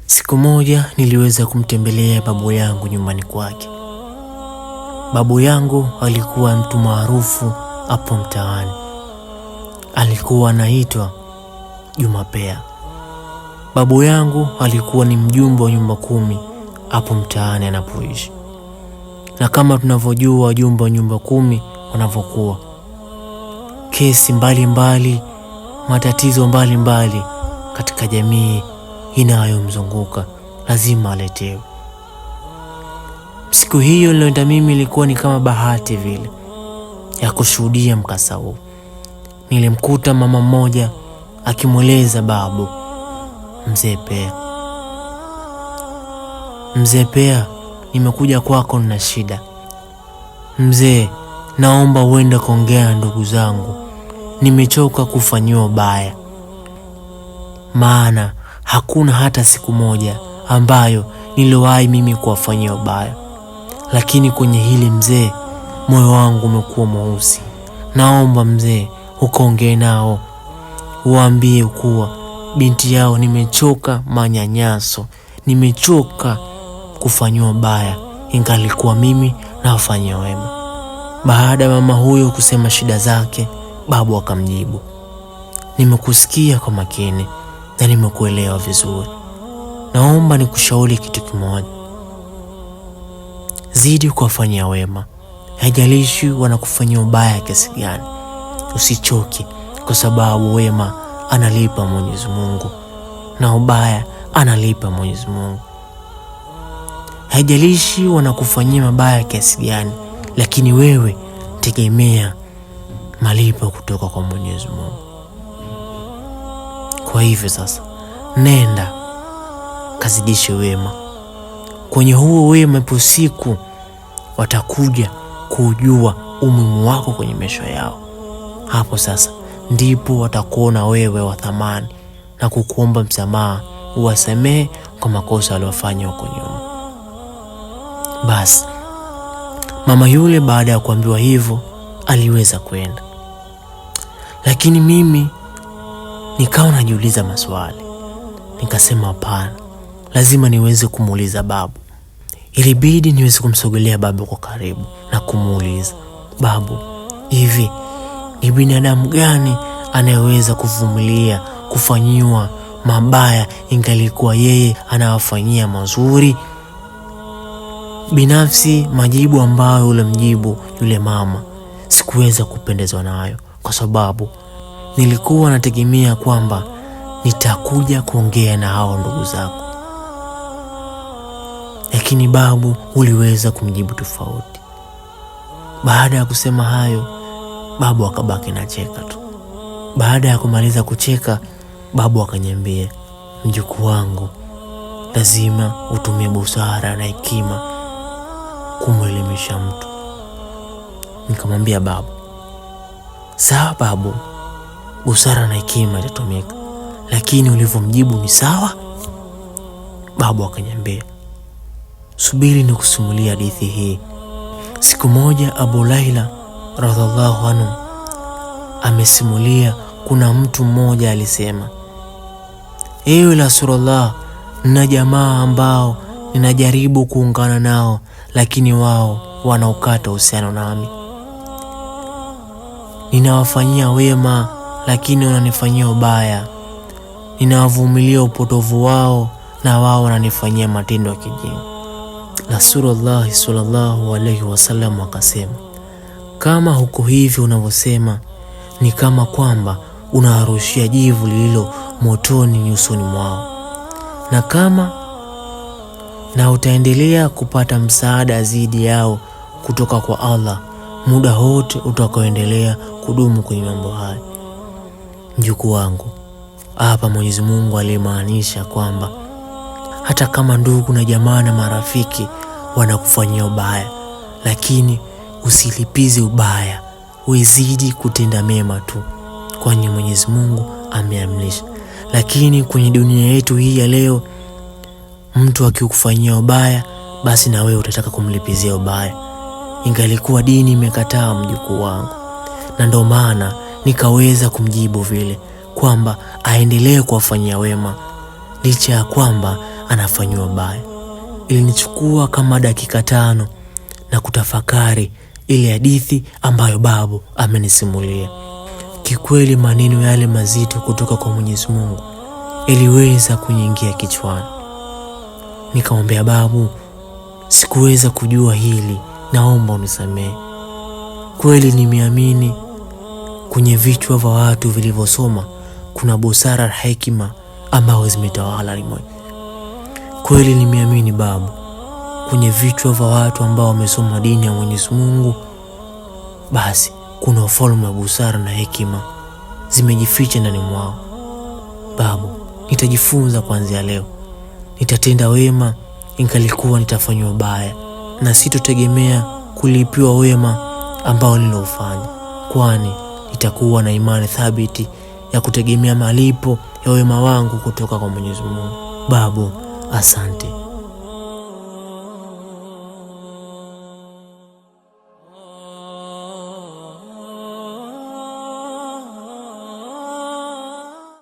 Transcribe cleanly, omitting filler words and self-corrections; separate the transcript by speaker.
Speaker 1: Siku moja niliweza kumtembelea babu yangu nyumbani kwake. Babu yangu alikuwa mtu maarufu hapo mtaani. Alikuwa anaitwa Juma Pea. Babu yangu alikuwa ni mjumbe wa nyumba 10 hapo mtaani anapoishi. Na kama tunavyojua wajumbe wa nyumba 10 wanavyokuwa, kesi mbalimbali, matatizo mbalimbali katika jamii inayomzunguka lazima aletewe. Siku hiyo niliyoenda mimi ilikuwa ni kama bahati vile ya kushuhudia mkasa huu. Nilimkuta mama mmoja akimweleza babu, Mzee Pea, Mzee Pea, nimekuja kwako na shida. Mzee, naomba uende kuongea na ndugu zangu. Nimechoka kufanyiwa baya. Maana hakuna hata siku moja ambayo niliwahi mimi kuwafanyia baya. Lakini kwenye hili mzee, moyo wangu umekuwa mweusi. Naomba mzee, ukaongee nao. Uambie kuwa binti yao nimechoka manyanyaso. Nimechoka kufanyiwa baya, ingalikuwa mimi na wafanyia wema. Baada ya mama huyo kusema shida zake, babu akamjibu, nimekusikia kwa makini na nimekuelewa vizuri. Naomba nikushauri kitu kimoja. Zidi kuwafanyia wema. Haijalishi wanakufanyia ubaya kiasi gani. Usichoke, kwa sababu wema analipa Mwenyezi Mungu na ubaya analipa Mwenyezi Mungu. Haijalishi wanakufanyia mabaya kiasi gani, lakini wewe tegemea malipo kutoka kwa Mwenyezi Mungu. Kwa hivyo sasa, nenda kazidishe wema. Kwenye huo wema, ipo siku watakuja kujua umuhimu wako kwenye maisha yao. Hapo sasa ndipo watakuona wewe wa thamani na kukuomba msamaha, uwasamehe kwa makosa waliofanya huko nyuma. Basi mama yule baada ya kuambiwa hivyo aliweza kwenda. Lakini mimi nikawa najiuliza maswali. Nikasema hapana, lazima niweze kumuuliza babu. Ilibidi niweze kumsogelea babu kwa karibu na kumuuliza, babu, hivi ni binadamu gani anayeweza kuvumilia kufanyiwa mabaya ingalikuwa yeye anawafanyia mazuri? Binafsi majibu ambayo yule mjibu yule mama sikuweza kupendezwa nayo, kwa sababu nilikuwa nategemea kwamba nitakuja kuongea na hao ndugu zako. Lakini babu uliweza kumjibu tofauti. Baada ya kusema hayo, babu akabaki na cheka tu. Baada ya kumaliza kucheka, babu akaniambia, mjukuu wangu, lazima utumie busara na hekima kumwelimisha mtu. Nikamwambia babu, sawa babu, busara na hekima itatumika, lakini ulivyomjibu ni sawa. Babu akaniambia, subiri nikusimulia hadithi hii. Siku moja Abu Laila radhiallahu anhu amesimulia, kuna mtu mmoja alisema, ewe Rasulullah, nina jamaa ambao ninajaribu kuungana nao, lakini wao wanaukata uhusiano nami. Ninawafanyia wema, lakini wananifanyia ubaya. Ninawavumilia upotovu wao, na wao wananifanyia matendo ya kijinga. Rasulullah sallallahu alaihi wasallam akasema, kama huko hivi unavyosema, ni kama kwamba unawarushia jivu lililo motoni nyusoni mwao. Na utaendelea kupata msaada zidi yao kutoka kwa Allah muda wote utakaoendelea kudumu kwenye mambo haya. Mjukuu wangu, hapa Mwenyezi Mungu alimaanisha kwamba hata kama ndugu na jamaa na marafiki wanakufanyia ubaya, lakini usilipize ubaya, uzidi kutenda mema tu, kwani Mwenyezi Mungu ameamrisha. Lakini kwenye dunia yetu hii ya leo, mtu akikufanyia ubaya, basi na wewe utataka kumlipizia ubaya. Ingalikuwa dini imekataa, mjukuu wangu. Na ndio maana nikaweza kumjibu vile kwamba aendelee kuwafanyia wema, licha ya kwamba anafanywa baya. Ilinichukua kama dakika 5 na kutafakari ile hadithi ambayo babu amenisimulia. Kikweli maneno yale mazito kutoka kwa Mwenyezi Mungu iliweza kunyingia kichwani. Nikamwambia babu, sikuweza kujua hili, naomba unisamehe. Kweli nimeamini kwenye vichwa vya watu vilivyosoma kuna busara na hekima ambao zimetawala ulimwengu. Kweli nimeamini babu, kwenye vichwa vya watu ambao wamesoma dini ya Mwenyezi Mungu basi kuna ufalme wa busara na hekima zimejificha ndani mwao. Babu, nitajifunza kuanzia leo. Nitatenda wema ingalikuwa nitafanywa baya, na sitotegemea kulipiwa wema ambao nilofanya, kwani nitakuwa na imani thabiti ya kutegemea malipo ya wema wangu kutoka kwa Mwenyezi Mungu. Babu, asante.